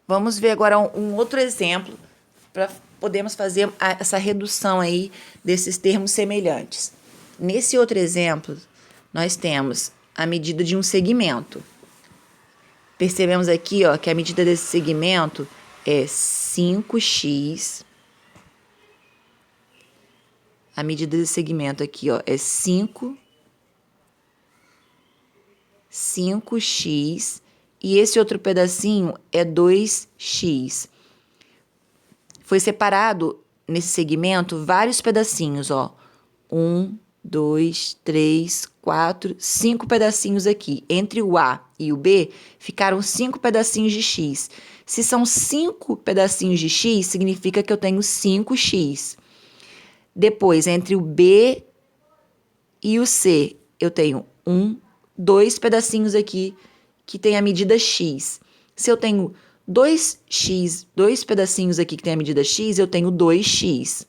Vamos ver agora um outro exemplo para podermos fazer essa redução aí desses termos semelhantes. Nesse outro exemplo, nós temos a medida de um segmento. Percebemos aqui, ó, que a medida desse segmento é 5x. A medida desse segmento aqui, ó, é 5x, e esse outro pedacinho é 2x. Foi separado nesse segmento vários pedacinhos, ó. 1, 2, 3, 4, 5 pedacinhos aqui. Entre o A e o B, ficaram 5 pedacinhos de x. Se são 5 pedacinhos de x, significa que eu tenho 5x. Depois, entre o B e o C, eu tenho 2 pedacinhos aqui que tem a medida x. Se eu tenho 2x, 2 pedacinhos aqui que tem a medida x, eu tenho 2x.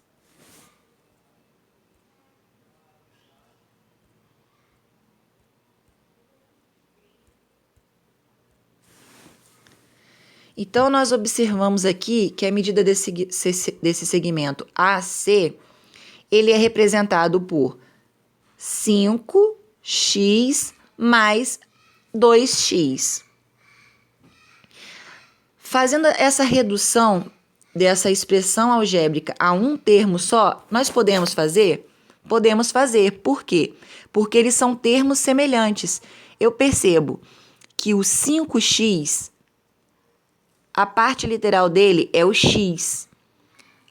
Então, nós observamos aqui que a medida desse segmento AC, ele é representado por 5x mais 2x. Fazendo essa redução dessa expressão algébrica a um termo só, nós podemos fazer? Podemos fazer. Por quê? Porque eles são termos semelhantes. Eu percebo que o 5x, a parte literal dele é o x.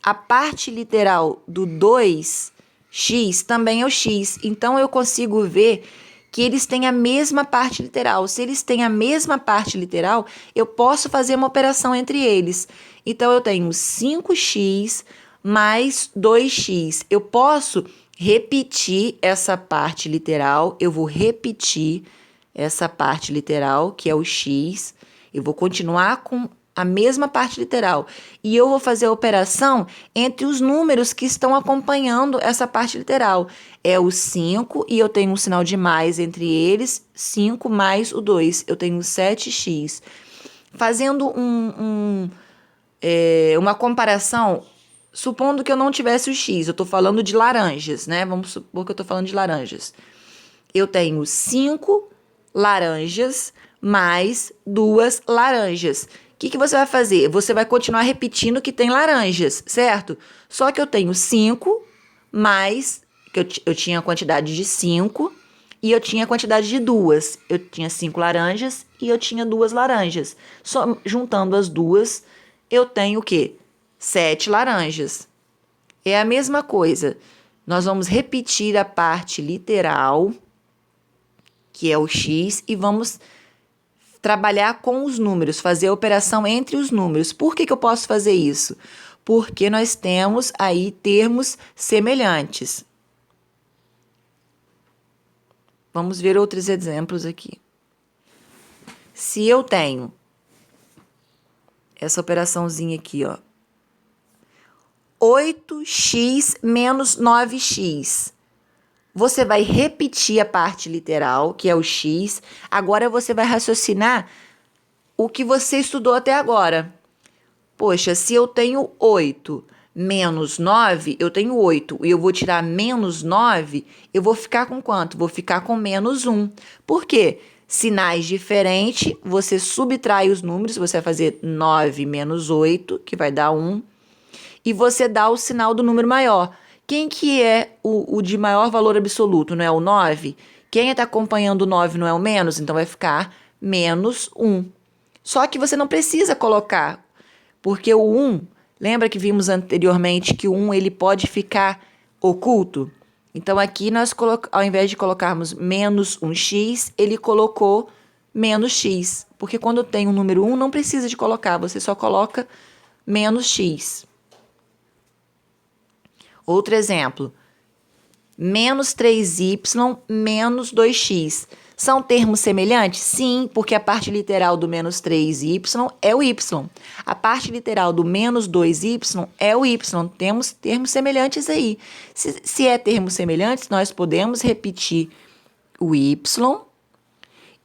A parte literal do 2x também é o x. Então, eu consigo ver que eles têm a mesma parte literal. Se eles têm a mesma parte literal, eu posso fazer uma operação entre eles. Então, eu tenho 5x mais 2x. Eu posso repetir essa parte literal. Eu vou repetir essa parte literal, que é o x. Eu vou continuar com a mesma parte literal. E eu vou fazer a operação entre os números que estão acompanhando essa parte literal. É o 5 e eu tenho um sinal de mais entre eles, 5 mais o 2. Eu tenho 7x. Fazendo uma comparação, supondo que eu não tivesse o x, eu estou falando de laranjas, né? Vamos supor que eu estou falando de laranjas. Eu tenho 5 laranjas mais 2 laranjas. O que você vai fazer? Você vai continuar repetindo que tem laranjas, certo? Só que eu tenho 5 mais, que eu tinha a quantidade de 5 e eu tinha a quantidade de 2. Eu tinha 5 laranjas e eu tinha 2 laranjas. Só juntando as duas, eu tenho o quê? 7 laranjas. É a mesma coisa. Nós vamos repetir a parte literal, que é o x, e vamos trabalhar com os números, fazer a operação entre os números. Por que eu posso fazer isso? Porque nós temos aí termos semelhantes. Vamos ver outros exemplos aqui. Se eu tenho essa operaçãozinha aqui, ó, 8x menos 9x. Você vai repetir a parte literal, que é o x. Agora você vai raciocinar o que você estudou até agora. Poxa, se eu tenho 8 menos 9, eu tenho 8. E eu vou tirar menos 9, eu vou ficar com quanto? Vou ficar com menos 1. Por quê? Sinais diferentes, você subtrai os números, você vai fazer 9 menos 8, que vai dar 1. E você dá o sinal do número maior. Quem que é o de maior valor absoluto? Não é o 9? Quem está acompanhando o 9 não é o menos? Então, vai ficar menos 1. Só que você não precisa colocar, porque o 1, lembra que vimos anteriormente que o 1 ele pode ficar oculto? Então, aqui, nós ao invés de colocarmos menos 1x, ele colocou menos x. Porque quando tem um número 1, não precisa de colocar, você só coloca menos x. Outro exemplo, menos 3y menos 2x. São termos semelhantes? Sim, porque a parte literal do menos 3y é o y. A parte literal do menos 2y é o y. Temos termos semelhantes aí. Se é termos semelhantes, nós podemos repetir o y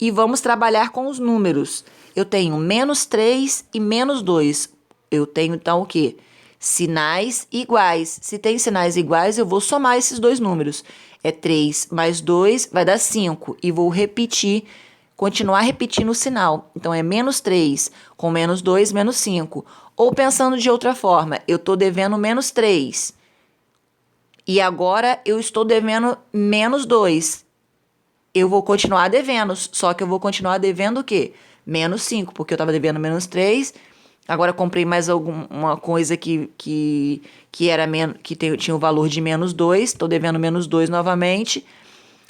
e vamos trabalhar com os números. eu tenho menos 3 e menos 2. Eu tenho, então, o quê? Sinais iguais. Se tem sinais iguais, eu vou somar esses dois números. É 3 mais 2 vai dar 5. E vou repetir, continuar repetindo o sinal. Então, é menos 3 com menos 2, menos 5. Ou pensando de outra forma, eu estou devendo menos 3. E agora eu estou devendo menos 2. Eu vou continuar devendo, só que eu vou continuar devendo o quê? Menos 5, porque eu estava devendo menos 3. Agora comprei mais alguma coisa tinha o valor de menos 2. Estou devendo menos 2 novamente.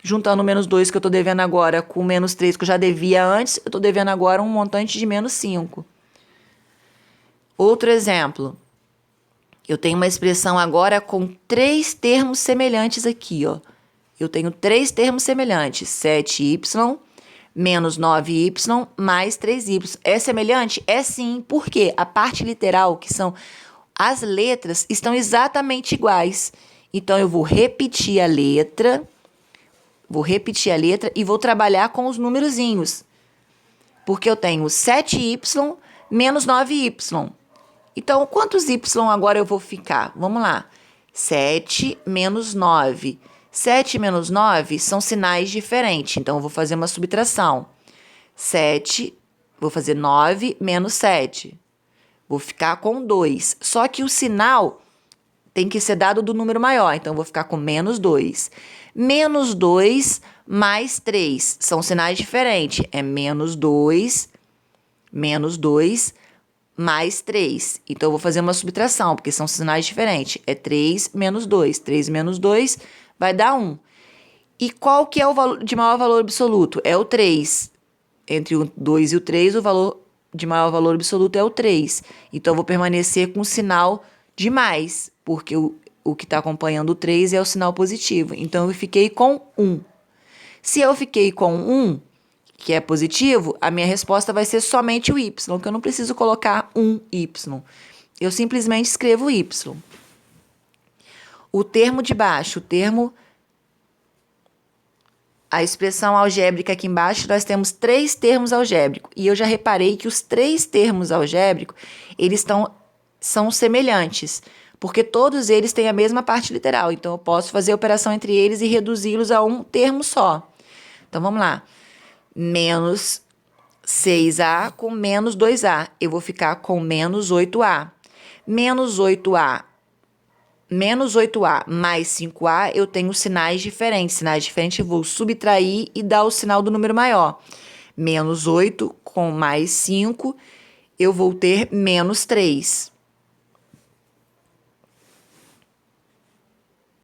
Juntando o menos 2 que eu estou devendo agora com o menos 3 que eu já devia antes, eu estou devendo agora um montante de menos 5. Outro exemplo. Eu tenho uma expressão agora com 3 termos semelhantes aqui, ó. Eu tenho 3 termos semelhantes. 7y menos 9y mais 3y. É semelhante? É sim. Por quê? A parte literal, que são as letras, estão exatamente iguais. Então, eu vou repetir a letra e vou trabalhar com os numerozinhos. Porque eu tenho 7y menos 9y. Então, quantos y agora eu vou ficar? Vamos lá. 7 menos 9. 7 menos 9 são sinais diferentes. Então, eu vou fazer uma subtração. 7, vou fazer 9 menos 7. Vou ficar com 2. Só que o sinal tem que ser dado do número maior. Então, eu vou ficar com menos 2. Menos 2 mais 3. São sinais diferentes. É menos 2 mais 3. Então, eu vou fazer uma subtração, porque são sinais diferentes. É 3 menos 2. 3 menos 2 vai dar 1. E qual que é o valor de maior valor absoluto? É o 3. Entre o 2 e o 3, o valor de maior valor absoluto é o 3. Então, eu vou permanecer com o sinal de mais, porque o que está acompanhando o 3 é o sinal positivo. Então, eu fiquei com 1. Se eu fiquei com 1, que é positivo, a minha resposta vai ser somente o y, que eu não preciso colocar um y. Eu simplesmente escrevo y. O termo de baixo, a expressão algébrica aqui embaixo, nós temos 3 termos algébricos. E eu já reparei que os 3 termos algébricos, eles são semelhantes, porque todos eles têm a mesma parte literal. Então, eu posso fazer a operação entre eles e reduzi-los a um termo só. Então, vamos lá. Menos 6a com menos 2a. Eu vou ficar com menos 8a. Menos 8a mais 5a, eu tenho sinais diferentes. Sinais diferentes, eu vou subtrair e dar o sinal do número maior. Menos 8 com mais 5, eu vou ter menos 3.